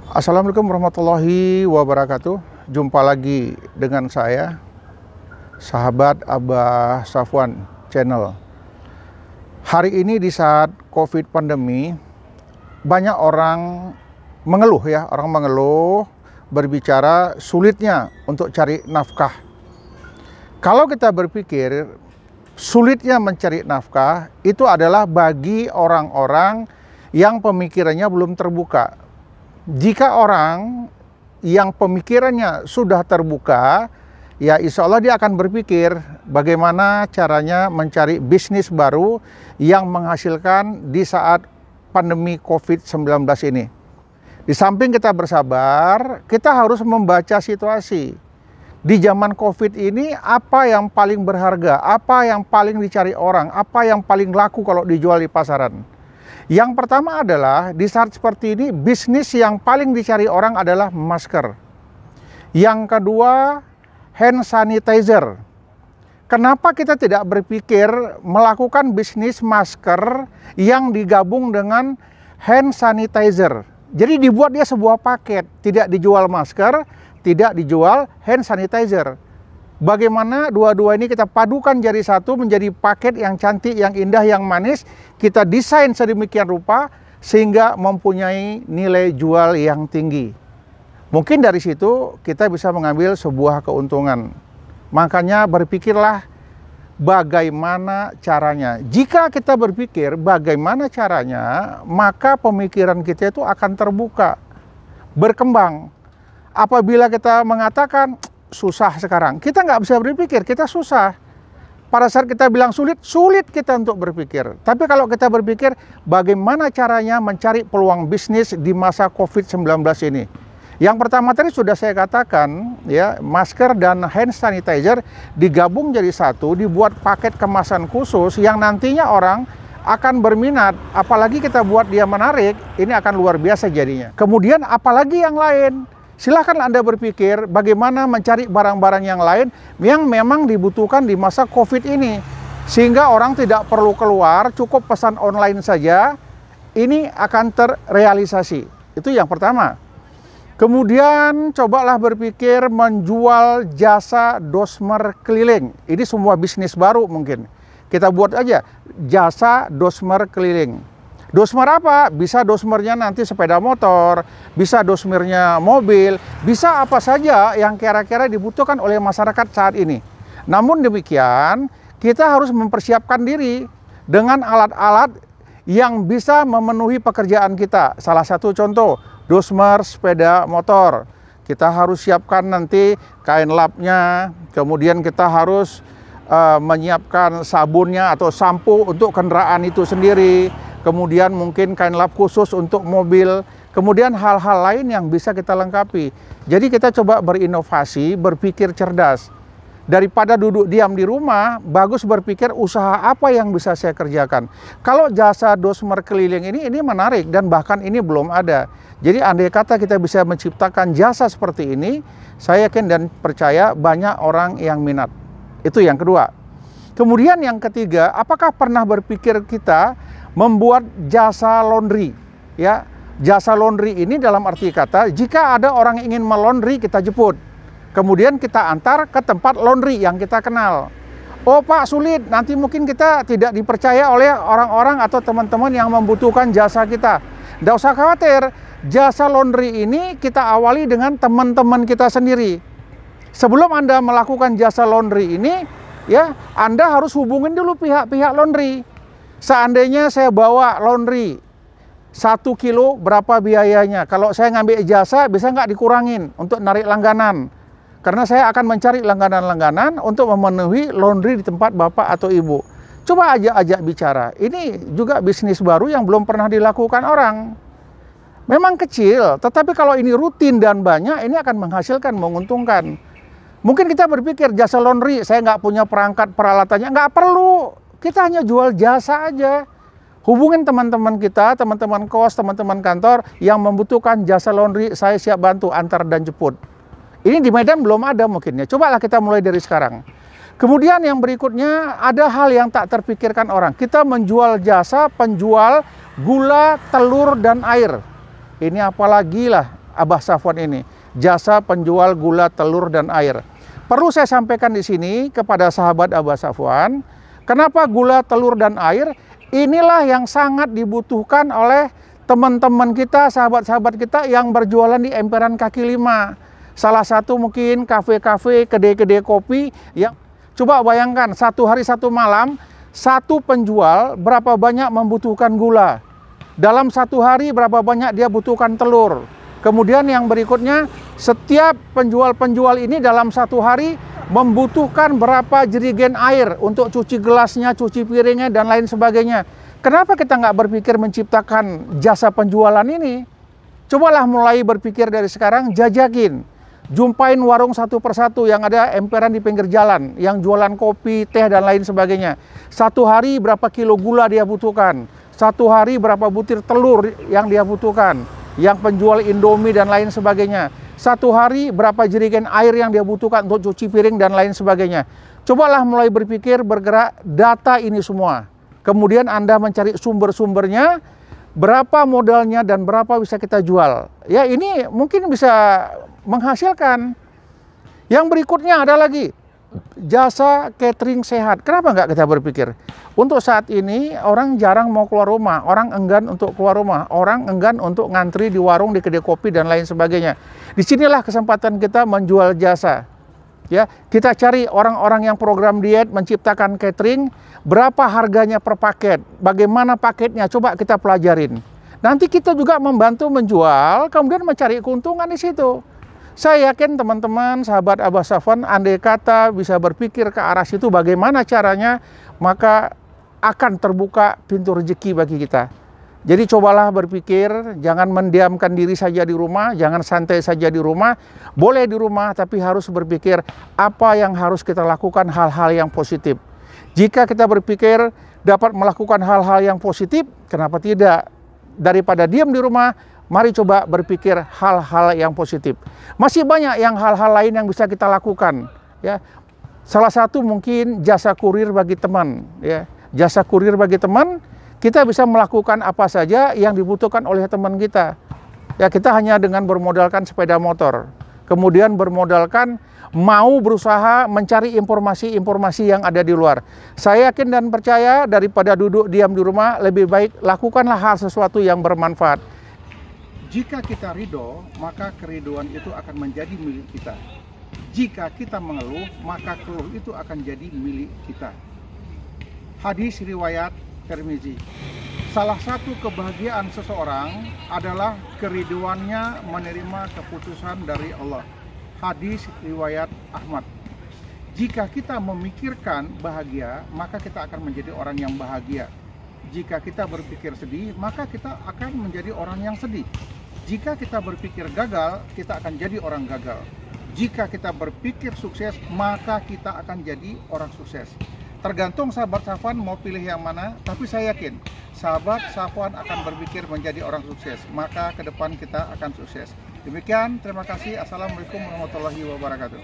Assalamualaikum warahmatullahi wabarakatuh. Jumpa lagi dengan saya, sahabat Abah Safwan Channel. Hari ini di saat COVID pandemi, banyak orang mengeluh berbicara sulitnya untuk cari nafkah. Kalau kita berpikir sulitnya mencari nafkah itu adalah bagi orang-orang yang pemikirannya belum terbuka. Jika orang yang pemikirannya sudah terbuka, ya insya Allah dia akan berpikir bagaimana caranya mencari bisnis baru yang menghasilkan di saat pandemi COVID-19 ini. Di samping kita bersabar, kita harus membaca situasi. Di zaman COVID ini, apa yang paling berharga, apa yang paling dicari orang, apa yang paling laku kalau dijual di pasaran. Yang pertama adalah di saat seperti ini bisnis yang paling dicari orang adalah masker. Yang kedua hand sanitizer. Kenapa kita tidak berpikir melakukan bisnis masker yang digabung dengan hand sanitizer? Jadi dibuat dia sebuah paket, tidak dijual masker, tidak dijual hand sanitizer. Bagaimana dua-dua ini kita padukan jadi satu menjadi paket yang cantik, yang indah, yang manis. Kita desain sedemikian rupa sehingga mempunyai nilai jual yang tinggi. Mungkin dari situ kita bisa mengambil sebuah keuntungan. Makanya berpikirlah bagaimana caranya. Jika kita berpikir bagaimana caranya, maka pemikiran kita itu akan terbuka, berkembang. Apabila kita mengatakan susah sekarang, kita nggak bisa berpikir, kita susah. Pada saat kita bilang sulit, sulit kita untuk berpikir. Tapi kalau kita berpikir bagaimana caranya mencari peluang bisnis di masa COVID-19 ini. Yang pertama tadi sudah saya katakan, ya, masker dan hand sanitizer digabung jadi satu, dibuat paket kemasan khusus yang nantinya orang akan berminat. Apalagi kita buat dia menarik, ini akan luar biasa jadinya. Kemudian apalagi yang lain? Silahkan Anda berpikir bagaimana mencari barang-barang yang lain yang memang dibutuhkan di masa COVID ini. Sehingga orang tidak perlu keluar, cukup pesan online saja, ini akan terrealisasi. Itu yang pertama. Kemudian cobalah berpikir menjual jasa dosmer keliling. Ini semua bisnis baru mungkin. Kita buat aja jasa dosmer keliling. Dosmer apa? Bisa dosmernya nanti sepeda motor, bisa dosmernya mobil, bisa apa saja yang kira-kira dibutuhkan oleh masyarakat saat ini. Namun demikian, kita harus mempersiapkan diri dengan alat-alat yang bisa memenuhi pekerjaan kita. Salah satu contoh, dosmer sepeda motor. Kita harus siapkan nanti kain lapnya, kemudian kita harus menyiapkan sabunnya atau sampo untuk kendaraan itu sendiri. Kemudian mungkin kain lap khusus untuk mobil, kemudian hal-hal lain yang bisa kita lengkapi. Jadi kita coba berinovasi, berpikir cerdas. Daripada duduk diam di rumah, bagus berpikir usaha apa yang bisa saya kerjakan. Kalau jasa dosmer keliling ini menarik dan bahkan ini belum ada. Jadi andai kata kita bisa menciptakan jasa seperti ini, saya yakin dan percaya banyak orang yang minat. Itu yang kedua. Kemudian yang ketiga, apakah pernah berpikir kita membuat jasa laundry, ya? Jasa laundry ini dalam arti kata, jika ada orang yang ingin melondri, kita jemput. Kemudian kita antar ke tempat laundry yang kita kenal. Oh Pak, sulit, nanti mungkin kita tidak dipercaya oleh orang-orang atau teman-teman yang membutuhkan jasa kita. Nggak usah khawatir, jasa laundry ini kita awali dengan teman-teman kita sendiri. Sebelum Anda melakukan jasa laundry ini, ya, Anda harus hubungin dulu pihak-pihak laundry. Seandainya saya bawa laundry 1 kilo, berapa biayanya? Kalau saya ngambil jasa, bisa nggak dikurangin untuk narik langganan? Karena saya akan mencari langganan-langganan untuk memenuhi laundry di tempat Bapak atau Ibu. Coba ajak bicara. Ini juga bisnis baru yang belum pernah dilakukan orang. Memang kecil, tetapi kalau ini rutin dan banyak, ini akan menghasilkan, menguntungkan. Mungkin kita berpikir jasa laundry, saya nggak punya perangkat peralatannya, nggak perlu. Kita hanya jual jasa aja. Hubungin teman-teman kita, teman-teman kos, teman-teman kantor yang membutuhkan jasa laundry, saya siap bantu antar dan jemput. Ini di Medan belum ada mungkin ya. Cobalah kita mulai dari sekarang. Kemudian yang berikutnya ada hal yang tak terpikirkan orang. Kita menjual jasa penjual gula, telur, dan air. Ini apalagi lah Abah Safwan ini, jasa penjual gula, telur, dan air. Perlu saya sampaikan di sini kepada sahabat Abah Safwan, kenapa gula, telur, dan air inilah yang sangat dibutuhkan oleh teman-teman kita, sahabat-sahabat kita yang berjualan di emperan kaki lima. Salah satu mungkin kafe-kafe, kedai-kedai kopi yang coba bayangkan satu hari satu malam, satu penjual berapa banyak membutuhkan gula. Dalam satu hari berapa banyak dia butuhkan telur. Kemudian yang berikutnya, setiap penjual-penjual ini dalam satu hari membutuhkan berapa jerigen air untuk cuci gelasnya, cuci piringnya, dan lain sebagainya. Kenapa kita nggak berpikir menciptakan jasa penjualan ini? Cobalah mulai berpikir dari sekarang, jajakin. Jumpain warung satu persatu yang ada emperan di pinggir jalan, yang jualan kopi, teh, dan lain sebagainya. Satu hari berapa kilo gula dia butuhkan, satu hari berapa butir telur yang dia butuhkan, yang penjual Indomie dan lain sebagainya. Satu hari berapa jerigen air yang dia butuhkan untuk cuci piring dan lain sebagainya. Cobalah mulai berpikir, bergerak, data ini semua. Kemudian Anda mencari sumber-sumbernya, berapa modalnya dan berapa bisa kita jual. Ya, ini mungkin bisa menghasilkan. Yang berikutnya ada lagi jasa catering sehat. Kenapa nggak kita berpikir? Untuk saat ini orang jarang mau keluar rumah, orang enggan untuk keluar rumah, orang enggan untuk ngantri di warung, di kedai kopi, dan lain sebagainya. Disinilah kesempatan kita menjual jasa. Ya, kita cari orang-orang yang program diet, menciptakan catering, berapa harganya per paket, bagaimana paketnya, coba kita pelajarin. Nanti kita juga membantu menjual, kemudian mencari keuntungan di situ. Saya yakin teman-teman, sahabat Abah Safwan, andai kata bisa berpikir ke arah situ bagaimana caranya, maka akan terbuka pintu rezeki bagi kita. Jadi cobalah berpikir, jangan mendiamkan diri saja di rumah, jangan santai saja di rumah. Boleh di rumah, tapi harus berpikir apa yang harus kita lakukan, hal-hal yang positif. Jika kita berpikir dapat melakukan hal-hal yang positif, kenapa tidak? Daripada diam di rumah, mari coba berpikir hal-hal yang positif. Masih banyak yang hal-hal lain yang bisa kita lakukan. Ya, salah satu mungkin jasa kurir bagi teman. Ya, jasa kurir bagi teman, kita bisa melakukan apa saja yang dibutuhkan oleh teman kita. Ya, kita hanya dengan bermodalkan sepeda motor, kemudian bermodalkan mau berusaha mencari informasi-informasi yang ada di luar. Saya yakin dan percaya daripada duduk diam di rumah, lebih baik lakukanlah hal sesuatu yang bermanfaat. Jika kita ridho, maka keriduan itu akan menjadi milik kita. Jika kita mengeluh, maka keluh itu akan jadi milik kita. Hadis riwayat Tirmizi. Salah satu kebahagiaan seseorang adalah keriduannya menerima keputusan dari Allah. Hadis riwayat Ahmad. Jika kita memikirkan bahagia, maka kita akan menjadi orang yang bahagia. Jika kita berpikir sedih, maka kita akan menjadi orang yang sedih. Jika kita berpikir gagal, kita akan jadi orang gagal. Jika kita berpikir sukses, maka kita akan jadi orang sukses. Tergantung sahabat Safwan mau pilih yang mana, tapi saya yakin sahabat Safwan akan berpikir menjadi orang sukses, maka ke depan kita akan sukses. Demikian, terima kasih. Assalamualaikum warahmatullahi wabarakatuh.